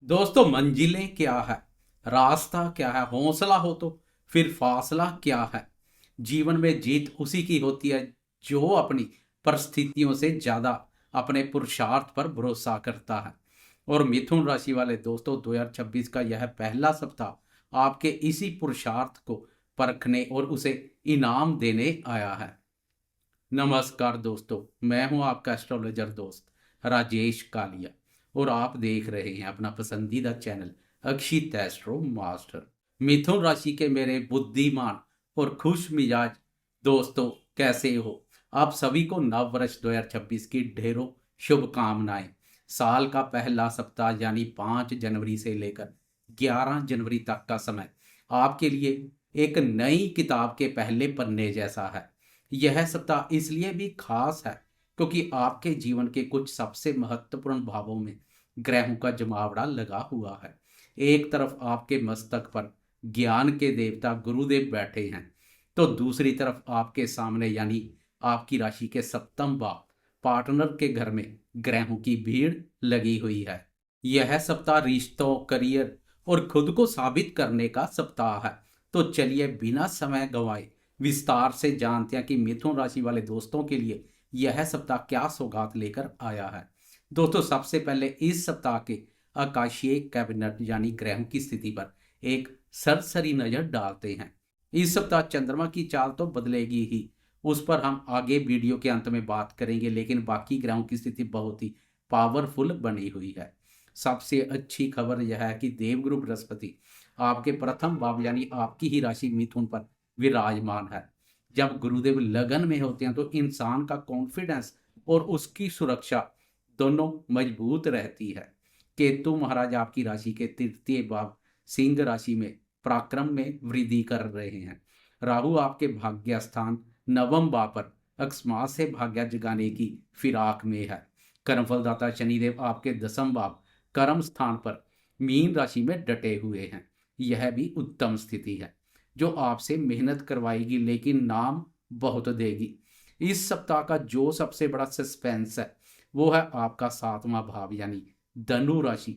दोस्तों, मंजिलें क्या है, रास्ता क्या है, हौसला हो तो फिर फासला क्या है। जीवन में जीत उसी की होती है जो अपनी परिस्थितियों से ज्यादा अपने पुरुषार्थ पर भरोसा करता है। और मिथुन राशि वाले दोस्तों, 2026 का यह पहला सप्ताह आपके इसी पुरुषार्थ को परखने और उसे इनाम देने आया है। नमस्कार दोस्तों, मैं हूं आपका एस्ट्रोलॉजर दोस्त राजेश कालिया और आप देख रहे हैं अपना पसंदीदा चैनल अक्षित एस्ट्रो मास्टर। मिथुन राशि के मेरे बुद्धिमान और खुश मिजाज दोस्तों, कैसे हो आप सभी को नव वर्ष 2026 की ढेरों शुभकामनाएं। साल का पहला सप्ताह यानी 5 जनवरी से लेकर 11 जनवरी तक का समय आपके लिए एक नई किताब के पहले पन्ने जैसा है। यह सप्ताह इसलिए भी खास है क्योंकि आपके जीवन के कुछ सबसे महत्वपूर्ण भावों में ग्रहों का जमावड़ा लगा हुआ है। एक तरफ आपके मस्तक पर ज्ञान के देवता गुरुदेव बैठे हैं, तो दूसरी तरफ आपके सामने यानी आपकी राशि के सप्तम भाव पार्टनर के घर में ग्रहों की भीड़ लगी हुई है। यह सप्ताह रिश्तों, करियर और खुद को साबित करने का सप्ताह है। तो चलिए बिना समय गंवाए विस्तार से जानते हैं कि मिथुन राशि वाले दोस्तों के लिए यह सप्ताह क्या सौगात लेकर आया है। दोस्तों, सबसे पहले इस सप्ताह के आकाशीय कैबिनेट यानी ग्रहों की स्थिति पर एक सरसरी नजर डालते हैं। इस सप्ताह चंद्रमा की चाल तो बदलेगी ही, उस पर हम आगे वीडियो के अंत में बात करेंगे, लेकिन बाकी ग्रहों की स्थिति बहुत ही पावरफुल बनी हुई है। सबसे अच्छी खबर यह है कि देवगुरु बृहस्पति आपके प्रथम भाव यानी आपकी ही राशि मिथुन पर विराजमान है। जब गुरुदेव लगन में होते हैं तो इंसान का कॉन्फिडेंस और उसकी सुरक्षा दोनों मजबूत रहती है। केतु महाराज आपकी राशि के तृतीय भाव सिंह राशि में पराक्रम में वृद्धि कर रहे हैं। राहु आपके भाग्य स्थान नवम भाव पर अकस्मात से भाग्य जगाने की फिराक में है। कर्मफलदाता शनिदेव आपके दसम भाव कर्म स्थान पर मीन राशि में डटे हुए हैं। यह भी उत्तम स्थिति है जो आपसे मेहनत करवाएगी लेकिन नाम बहुत देगी। इस सप्ताह का जो सबसे बड़ा सस्पेंस है वो है आपका सातवां भाव यानी धनु राशि,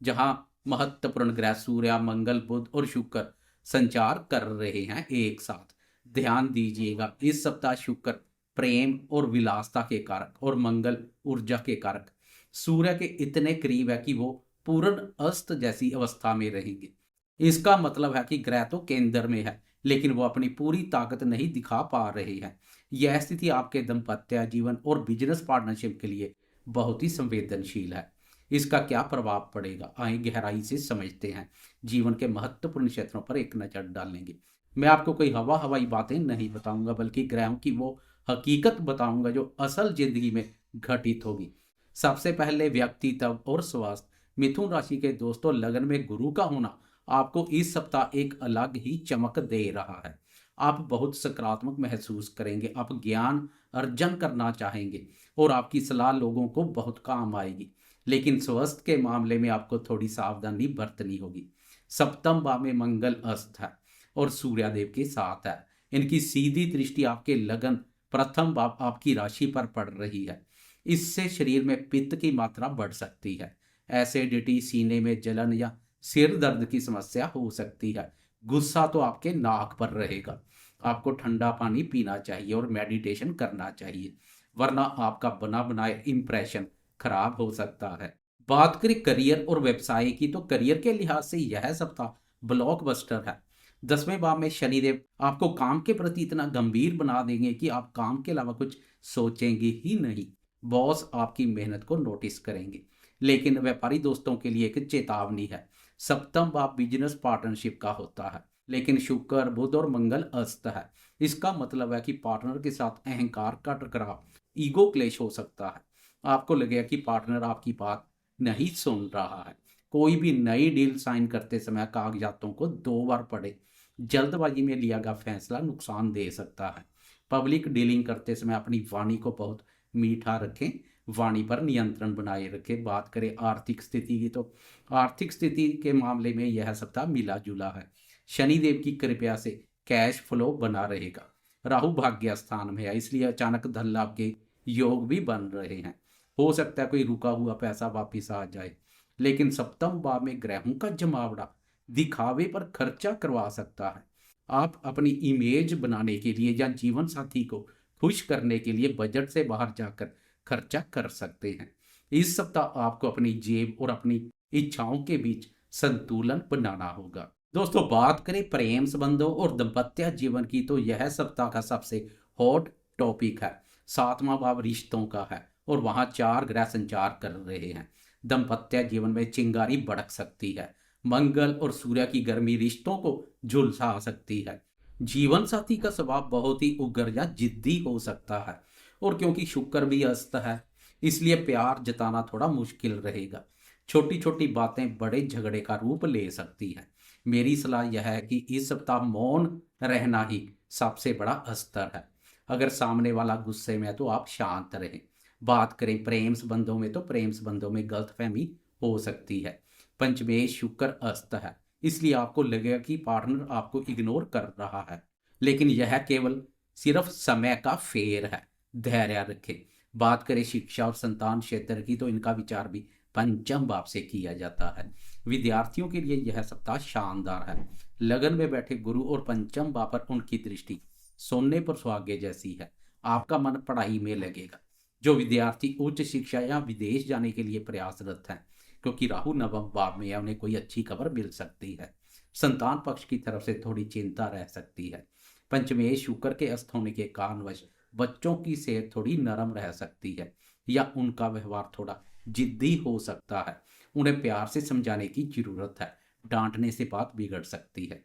जहां महत्वपूर्ण ग्रह सूर्य, मंगल, बुध और शुक्र संचार कर रहे हैं एक साथ। ध्यान दीजिएगा, इस सप्ताह शुक्र प्रेम और विलासता के कारक और मंगल ऊर्जा के कारक सूर्य के इतने करीब है कि वो पूर्ण अस्त जैसी अवस्था में रहेंगे। इसका मतलब है कि ग्रह तो केंद्र में है लेकिन वो अपनी पूरी ताकत नहीं दिखा पा रहे हैं। यह स्थिति आपके दाम्पत्य जीवन और बिजनेस पार्टनरशिप के लिए बहुत ही संवेदनशील है। इसका क्या प्रभाव पड़ेगा, आइए गहराई से समझते हैं। जीवन के महत्वपूर्ण क्षेत्रों पर एक नजर डालेंगे। मैं आपको कोई हवा हवाई बातें नहीं बताऊंगा बल्कि ग्रहों की वो हकीकत बताऊंगा जो असल जिंदगी में घटित होगी। सबसे पहले व्यक्तित्व और स्वास्थ्य। मिथुन राशि के दोस्तों, लगन में गुरु का होना आपको इस सप्ताह एक अलग ही चमक दे रहा है। आप बहुत सकारात्मक महसूस करेंगे, आप ज्ञान अर्जन करना चाहेंगे और आपकी सलाह लोगों को बहुत काम आएगी। लेकिन स्वास्थ्य के मामले में आपको थोड़ी सावधानी बरतनी होगी। सप्तम भाव में मंगल अस्त है और सूर्यदेव के साथ है। इनकी सीधी दृष्टि आपके लगन प्रथम भाव आपकी राशि पर पड़ रही है। इससे शरीर में पित्त की मात्रा बढ़ सकती है। एसिडिटी, सीने में जलन या सिर दर्द की समस्या हो सकती है। गुस्सा तो आपके नाक पर रहेगा। आपको ठंडा पानी पीना चाहिए और मेडिटेशन करना चाहिए, वरना आपका बना बनाए इंप्रेशन खराब हो सकता है। बात करें करियर और व्यवसाय की, तो करियर के लिहाज से यह सप्ताह ब्लॉकबस्टर है। 10वें भाव में शनिदेव आपको काम के प्रति इतना गंभीर बना देंगे कि आप काम के अलावा कुछ सोचेंगे ही नहीं। बॉस आपकी मेहनत को नोटिस करेंगे। लेकिन व्यापारी दोस्तों के लिए एक चेतावनी है। सप्तम भाव बिजनेस पार्टनरशिप का होता है, लेकिन शुक्र, बुध और मंगल अस्त है। इसका मतलब है कि पार्टनर के साथ अहंकार का टकराव, ईगो क्लेश हो सकता है। आपको लगेगा कि पार्टनर आपकी बात नहीं सुन रहा है। कोई भी नई डील साइन करते समय कागजातों को 2 बार पढ़े। जल्दबाजी में लिया गया फैसला नुकसान दे सकता है। पब्लिक डीलिंग करते समय अपनी वाणी को बहुत मीठा रखें, वाणी पर नियंत्रण बनाए रखें। बात करें आर्थिक स्थिति की, तो आर्थिक स्थिति के मामले में यह सप्ताह मिला जुला है। शनिदेव की कृपया से कैश फ्लो बना रहेगा। राहु भाग्य स्थान में है, इसलिए अचानक धन लाभ के योग भी बन रहे हैं। हो सकता है कोई रुका हुआ पैसा वापिस आ जाए। लेकिन सप्तम भाव में ग्रहों का जमावड़ा दिखावे पर खर्चा करवा सकता है। आप अपनी इमेज बनाने के लिए या जीवन साथी को खुश करने के लिए बजट से बाहर जाकर खर्चा कर सकते हैं। इस सप्ताह आपको अपनी जेब और अपनी इच्छाओं के बीच संतुलन बनाना होगा। दोस्तों, बात करें प्रेम संबंधों और दाम्पत्य जीवन की, तो यह सप्ताह का सबसे हॉट टॉपिक है। सातवां भाव रिश्तों का है और वहां 4 ग्रह संचार कर रहे हैं। दाम्पत्य जीवन में चिंगारी भड़क सकती है। मंगल और सूर्य की गर्मी रिश्तों को झुलसा सकती है। जीवन साथी का स्वभाव बहुत ही उग्र या जिद्दी हो सकता है, और क्योंकि शुक्र भी अस्त है, इसलिए प्यार जताना थोड़ा मुश्किल रहेगा। छोटी छोटी बातें बड़े झगड़े का रूप ले सकती है। मेरी सलाह यह है कि इस सप्ताह मौन रहना ही सबसे बड़ा अस्तर है। अगर सामने वाला गुस्से में है तो आप शांत रहें। बात करें प्रेम संबंधों में, तो प्रेम संबंधों में गलतफहमी हो सकती है। पंचमेश शुक्र अस्त है, इसलिए आपको लगेगा कि पार्टनर आपको इग्नोर कर रहा है, लेकिन यह केवल सिर्फ समय का फेर है। धैर्य रखें। बात करें शिक्षा और संतान क्षेत्र की, तो इनका विचार भी पंचम भाव से किया जाता है। विद्यार्थियों के लिए यह सप्ताह शानदार है। लगन में बैठे गुरु और पंचम भाव पर उनकी दृष्टि सोने पर सुहागे जैसी है। आपका मन पढ़ाई में लगेगा। जो विद्यार्थी उच्च शिक्षा या विदेश जाने के लिए प्रयासरत हैं, क्योंकि राहु नवम भाव में है, उन्हें कोई अच्छी खबर मिल सकती है। संतान पक्ष की तरफ से थोड़ी चिंता रह सकती है। पंचमेश शुक्र के अस्त होने के कारणवश बच्चों की सेहत थोड़ी नरम रह सकती है, या उनका व्यवहार थोड़ा जिद्दी हो सकता है। उन्हें प्यार से समझाने की जरूरत है। डांटने से बात बिगड़ सकती है।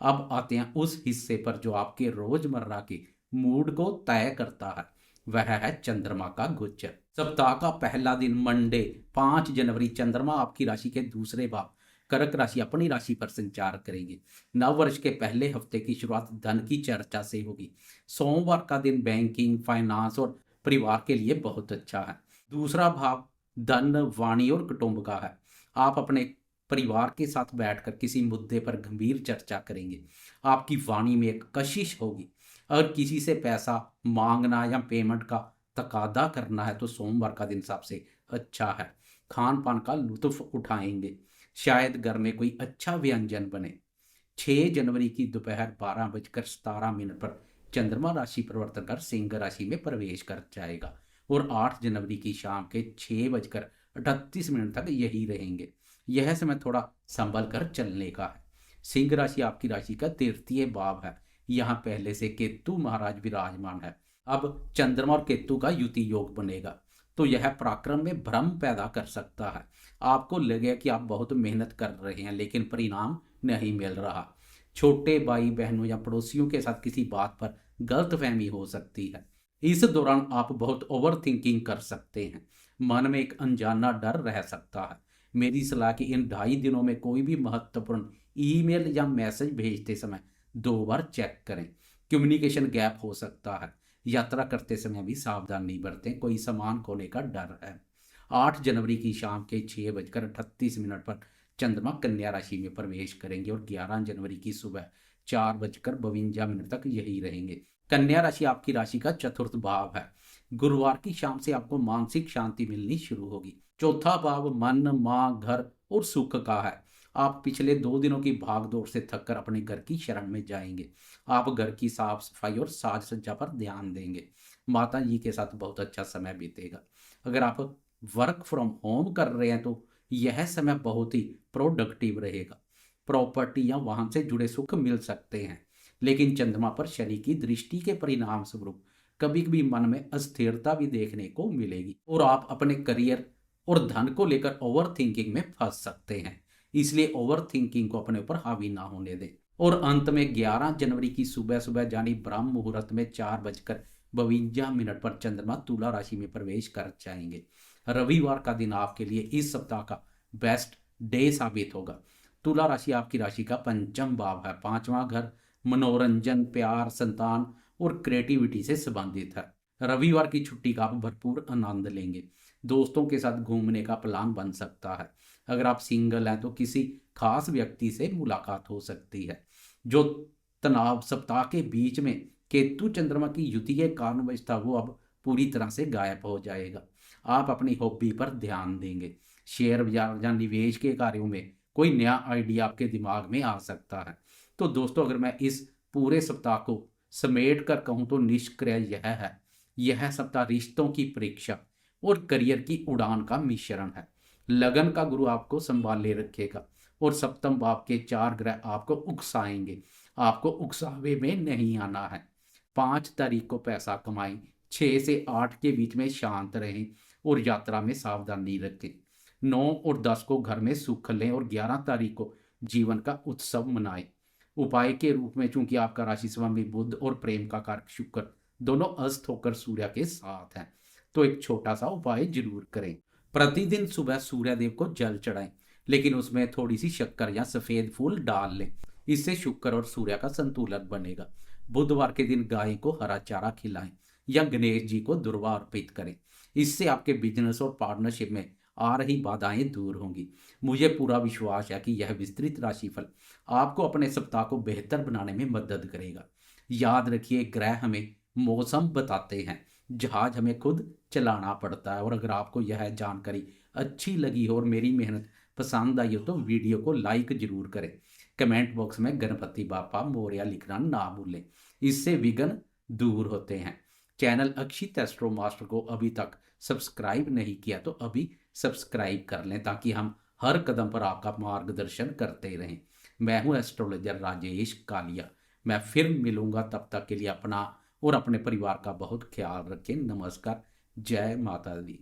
अब आते हैं उस हिस्से पर जो आपके रोजमर्रा के मूड को तय करता है। वह है चंद्रमा का गोचर। सप्ताह का पहला दिन मंडे 5 जनवरी चंद्रमा आपकी राशि के दूसरे भाव कर्क राशि अपनी राशि पर संचार करेंगे। नव वर्ष के पहले हफ्ते की शुरुआत धन की चर्चा से होगी। सोमवार का दिन बैंकिंग, फाइनेंस और परिवार के लिए बहुत अच्छा है। दूसरा भाव धन, वाणी और कुटुंब का है। आप अपने परिवार के साथ बैठकर किसी मुद्दे पर गंभीर चर्चा करेंगे। आपकी वाणी में एक कशिश होगी। अगर किसी से पैसा मांगना या पेमेंट का तकादा करना है, तो सोमवार का दिन सबसे अच्छा है। खान पान का लुत्फ उठाएंगे। शायद घर में कोई अच्छा व्यंजन बने। 6 जनवरी की दोपहर 12:17 पर चंद्रमा राशि परिवर्तन कर सिंह राशि में प्रवेश कर जाएगा और 8 जनवरी की शाम के 6:38 तक यही रहेंगे। यह समय थोड़ा संभल कर चलने का है। सिंह राशि आपकी राशि का तृतीय भाव है। यहाँ पहले से केतु महाराज विराजमान है। अब चंद्रमा और केतु का युति योग बनेगा, तो यह पराक्रम में भ्रम पैदा कर सकता है। आपको लगेगा कि आप बहुत मेहनत कर रहे हैं, लेकिन परिणाम नहीं मिल रहा। छोटे भाई बहनों या पड़ोसियों के साथ किसी बात पर गलतफहमी हो सकती है। इस दौरान आप बहुत ओवर थिंकिंग कर सकते हैं। मन में एक अनजाना डर रह सकता है। मेरी सलाह कि इन 2.5 दिनों में कोई भी महत्वपूर्ण ईमेल या मैसेज भेजते समय 2 बार चेक करें। कम्युनिकेशन गैप हो सकता है। यात्रा करते समय भी सावधानी बरतें, कोई सामान खोने का डर है। 8 जनवरी की शाम के 6:38 पर चंद्रमा कन्या राशि में प्रवेश करेंगे और 11 जनवरी की सुबह 4:52 तक यही रहेंगे। कन्या राशि आपकी राशि का चतुर्थ भाव है। गुरुवार की शाम से आपको मानसिक शांति मिलनी शुरू होगी। चौथा भाव मन, माँ, घर और सुख का है। आप पिछले 2 दिनों की भागदौड़ से थककर अपने घर की शरण में जाएंगे। आप घर की साफ सफाई और साज सज्जा पर ध्यान देंगे। माता जी के साथ बहुत अच्छा समय बीतेगा। अगर आप वर्क फ्रॉम होम कर रहे हैं, तो यह समय बहुत ही प्रोडक्टिव रहेगा। प्रॉपर्टी या वाहन से जुड़े सुख मिल सकते हैं, लेकिन चंद्रमा पर शनि की दृष्टि के परिणाम स्वरूप कभी कभी मन में अस्थिरता भी देखने को मिलेगी और आप अपने करियर और धन को लेकर ओवर थिंकिंग में फंस सकते हैं। इसलिए ओवर थिंकिंग को अपने ऊपर हावी ना होने दें। और अंत में 11 जनवरी की सुबह सुबह यानी ब्रह्म मुहूर्त में 4:52 पर चंद्रमा तुला राशि में प्रवेश कर जाएंगे। रविवार का दिन आपके लिए इस सप्ताह का बेस्ट डे साबित होगा। तुला राशि आपकी राशि का पंचम भाव है। 5वां घर मनोरंजन, प्यार, संतान और क्रिएटिविटी से संबंधित है। रविवार की छुट्टी का आप भरपूर आनंद लेंगे। दोस्तों के साथ घूमने का प्लान बन सकता है। अगर आप सिंगल हैं, तो किसी खास व्यक्ति से मुलाकात हो सकती है। जो तनाव सप्ताह के बीच में केतु चंद्रमा की युति के कारणवश था, वो अब पूरी तरह से गायब हो जाएगा। आप अपनी हॉबी पर ध्यान देंगे। शेयर बाजार या निवेश के कार्यों में कोई नया आइडिया आपके दिमाग में आ सकता है। तो दोस्तों, अगर मैं इस पूरे सप्ताह को समेट कर कहूँ तो निष्क्रिय यह है, यह सप्ताह रिश्तों की परीक्षा और करियर की उड़ान का मिश्रण है। लगन का गुरु आपको संभाले रखेगा और सप्तम भाव के 4 ग्रह आपको उकसाएंगे। आपको उकसावे में नहीं आना है। 5 तारीख को पैसा कमाएं, 6 से 8 के बीच में शांत रहें और यात्रा में सावधानी रखें। 9 और 10 को घर में सुख लें और 11 तारीख को जीवन का उत्सव मनाएं। उपाय के रूप में, चूंकि आपका राशि स्वामी बुध और प्रेम का कारक शुक्र दोनों अस्त होकर सूर्य के साथ हैं, तो एक छोटा सा उपाय जरूर करें। प्रतिदिन सुबह सूर्य देव को जल चढ़ाएं, लेकिन उसमें थोड़ी सी शक्कर या सफेद फूल डाल लें। इससे शुक्र और सूर्य का संतुलन बनेगा। बुधवार के दिन गाय को हरा चारा खिलाएं या गणेश जी को दुर्वा अर्पित करें। इससे आपके बिजनेस और पार्टनरशिप में आ रही बाधाएं दूर होंगी। मुझे पूरा विश्वास है कि यह विस्तृत राशिफल आपको अपने सप्ताह को बेहतर बनाने में मदद करेगा। याद रखिए, ग्रह हमें मौसम बताते हैं, जहाज हमें खुद चलाना पड़ता है। और अगर आपको यह जानकारी अच्छी लगी हो और मेरी मेहनत पसंद आई हो तो वीडियो को लाइक जरूर करें। कमेंट बॉक्स में गणपति बापा मोरया लिखना ना भूलें, इससे विघ्न दूर होते हैं। चैनल अक्षित एस्ट्रो मास्टर को अभी तक सब्सक्राइब नहीं किया तो अभी सब्सक्राइब कर लें, ताकि हम हर कदम पर आपका मार्गदर्शन करते रहें। मैं हूं एस्ट्रोलॉजर राजेश कालिया। मैं फिर मिलूंगा, तब तक के लिए अपना और अपने परिवार का बहुत ख्याल रखें। नमस्कार, जय माता दी।